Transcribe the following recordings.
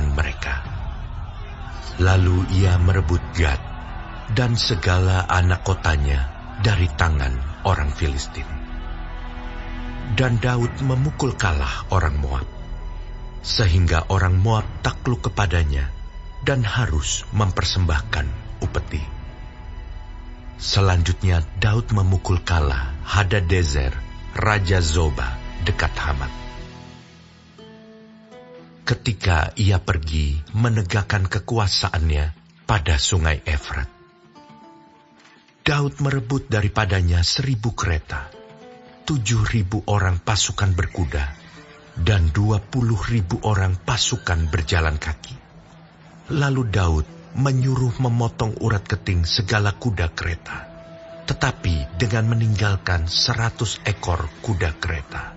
tangan mereka. Lalu ia merebut Gad dan segala anak kotanya dari tangan orang Filistin. Dan Daud memukul kalah orang Moab, sehingga orang Moab takluk kepadanya dan harus mempersembahkan upeti. Selanjutnya Daud memukul kalah Hadadezer, Raja Zoba, dekat Hamat. Ketika ia pergi menegakkan kekuasaannya pada sungai Efrat, Daud merebut daripadanya 1.000 kereta, 7.000 orang pasukan berkuda, dan 20.000 orang pasukan berjalan kaki. Lalu Daud menyuruh memotong urat keting segala kuda kereta, tetapi dengan meninggalkan 100 ekor kuda kereta.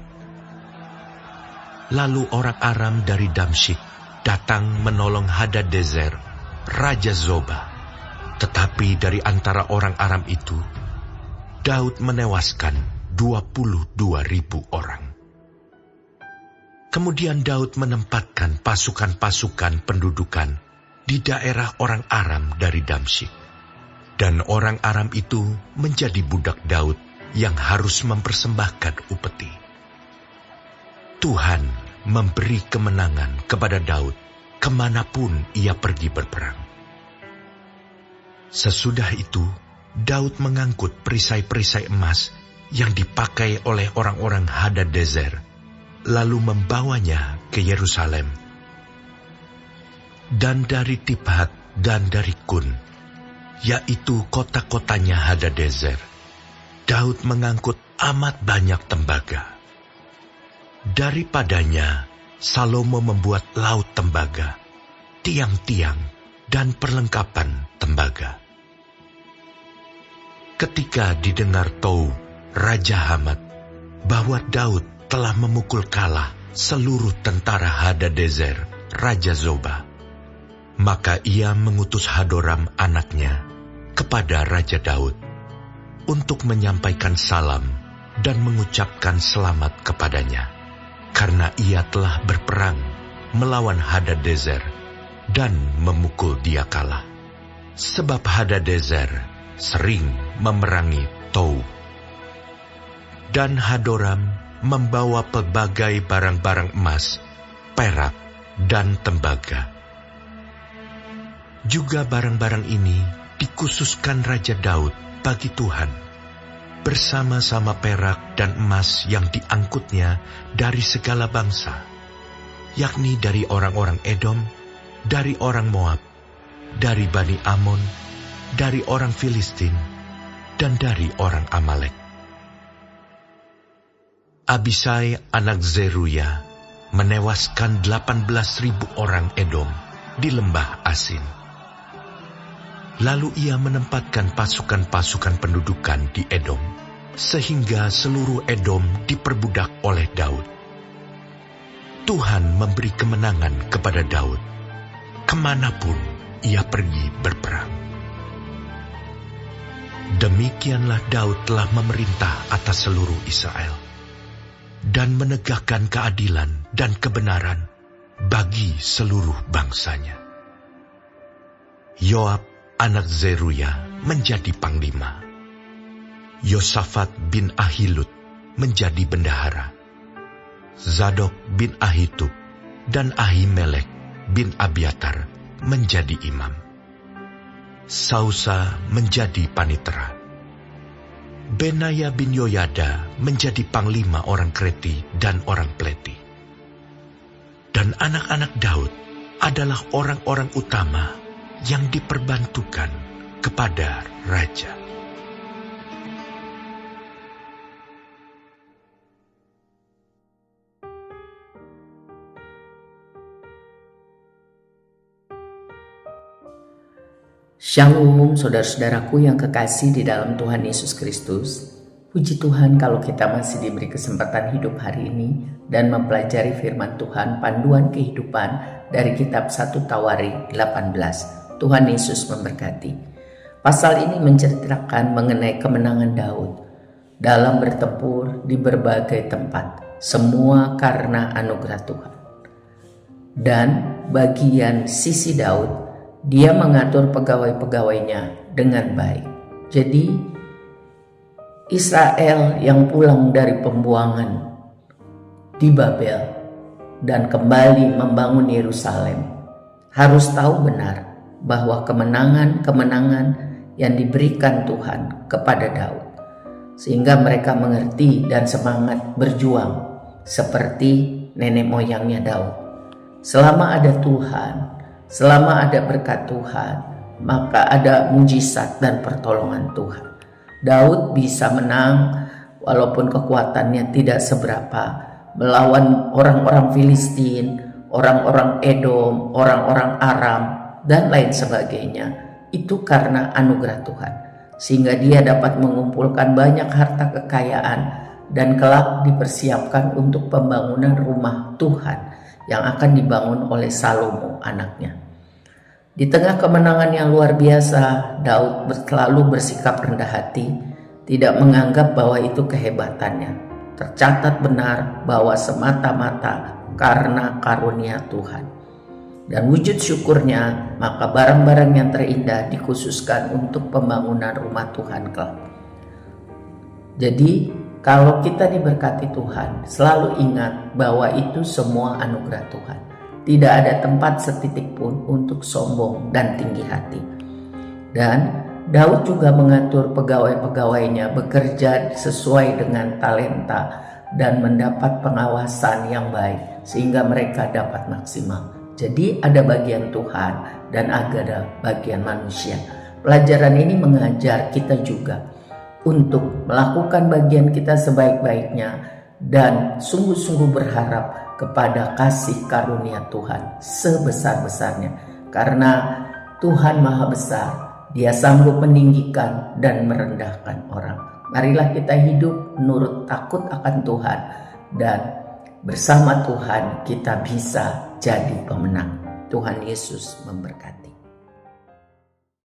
Lalu orang Aram dari Damsyik datang menolong Hadadezer, Raja Zoba. Tetapi dari antara orang Aram itu, Daud menewaskan 22.000 orang. Kemudian Daud menempatkan pasukan-pasukan pendudukan di daerah orang Aram dari Damsyik. Dan orang Aram itu menjadi budak Daud yang harus mempersembahkan upeti. Tuhan memberi kemenangan kepada Daud kemanapun ia pergi berperang. Sesudah itu, Daud mengangkut perisai-perisai emas yang dipakai oleh orang-orang Hadadezer, lalu membawanya ke Yerusalem. Dan dari Tibhat dan dari Kun, yaitu kota-kotanya Hadadezer, Daud mengangkut amat banyak tembaga. Daripadanya, Salomo membuat laut tembaga, tiang-tiang, dan perlengkapan tembaga. Ketika didengar Tou, Raja Hamat, bahwa Daud telah memukul kalah seluruh tentara Hadadezer, Raja Zoba, maka ia mengutus Hadoram anaknya kepada Raja Daud untuk menyampaikan salam dan mengucapkan selamat kepadanya, karena ia telah berperang melawan Hadadezer dan memukul dia kalah. Sebab Hadadezer sering memerangi Tou. Dan Hadoram membawa pelbagai barang-barang emas, perak, dan tembaga. Juga barang-barang ini dikhususkan Raja Daud bagi Tuhan, bersama-sama perak dan emas yang diangkutnya dari segala bangsa, yakni dari orang-orang Edom, dari orang Moab, dari Bani Amon, dari orang Filistin, dan dari orang Amalek. Abisai anak Zeruya menewaskan 18.000 orang Edom di lembah Asin. Lalu ia menempatkan pasukan-pasukan pendudukan di Edom, sehingga seluruh Edom diperbudak oleh Daud. Tuhan memberi kemenangan kepada Daud, kemanapun ia pergi berperang. Demikianlah Daud telah memerintah atas seluruh Israel, dan menegakkan keadilan dan kebenaran bagi seluruh bangsanya. Yoab anak Zeruya menjadi panglima. Yosafat bin Ahilud menjadi bendahara. Zadok bin Ahitub dan Ahimelek bin Abiatar menjadi imam. Sausa menjadi panitera. Benaya bin Yoyada menjadi panglima orang Kreti dan orang Pleti. Dan anak-anak Daud adalah orang-orang utama yang diperbantukan kepada raja. Shalom saudara-saudaraku yang kekasih di dalam Tuhan Yesus Kristus. Puji Tuhan kalau kita masih diberi kesempatan hidup hari ini dan mempelajari firman Tuhan, panduan kehidupan dari kitab 1 Tawarik 18. Tuhan Yesus memberkati. Pasal ini menceritakan mengenai kemenangan Daud dalam bertempur di berbagai tempat, semua karena anugerah Tuhan. Dan bagian sisi Daud, dia mengatur pegawai-pegawainya dengan baik. Jadi Israel yang pulang dari pembuangan di Babel dan kembali membangun Yerusalem harus tahu benar bahwa kemenangan-kemenangan yang diberikan Tuhan kepada Daud, sehingga mereka mengerti dan semangat berjuang seperti nenek moyangnya Daud. Selama ada Tuhan, selama ada berkat Tuhan, maka ada mujizat dan pertolongan Tuhan. Daud bisa menang walaupun kekuatannya tidak seberapa melawan orang-orang Filistin, orang-orang Edom, orang-orang Aram, dan lain sebagainya. Itu karena anugerah Tuhan, sehingga dia dapat mengumpulkan banyak harta kekayaan dan kelak dipersiapkan untuk pembangunan rumah Tuhan yang akan dibangun oleh Salomo anaknya. Di tengah kemenangan yang luar biasa, Daud selalu bersikap rendah hati, tidak menganggap bahwa itu kehebatannya. Tercatat benar bahwa semata-mata karena karunia Tuhan. Dan wujud syukurnya, maka barang-barang yang terindah dikhususkan untuk pembangunan rumah Tuhan kelak. Jadi, kalau kita diberkati Tuhan, selalu ingat bahwa itu semua anugerah Tuhan. Tidak ada tempat setitik pun untuk sombong dan tinggi hati. Dan Daud juga mengatur pegawai-pegawainya bekerja sesuai dengan talenta dan mendapat pengawasan yang baik sehingga mereka dapat maksimal. Jadi ada bagian Tuhan dan ada bagian manusia. Pelajaran ini mengajar kita juga untuk melakukan bagian kita sebaik-baiknya dan sungguh-sungguh berharap kepada kasih karunia Tuhan sebesar-besarnya. Karena Tuhan Maha Besar, Dia sanggup meninggikan dan merendahkan orang. Marilah kita hidup menurut takut akan Tuhan, dan bersama Tuhan kita bisa jadi pemenang. Tuhan Yesus memberkati.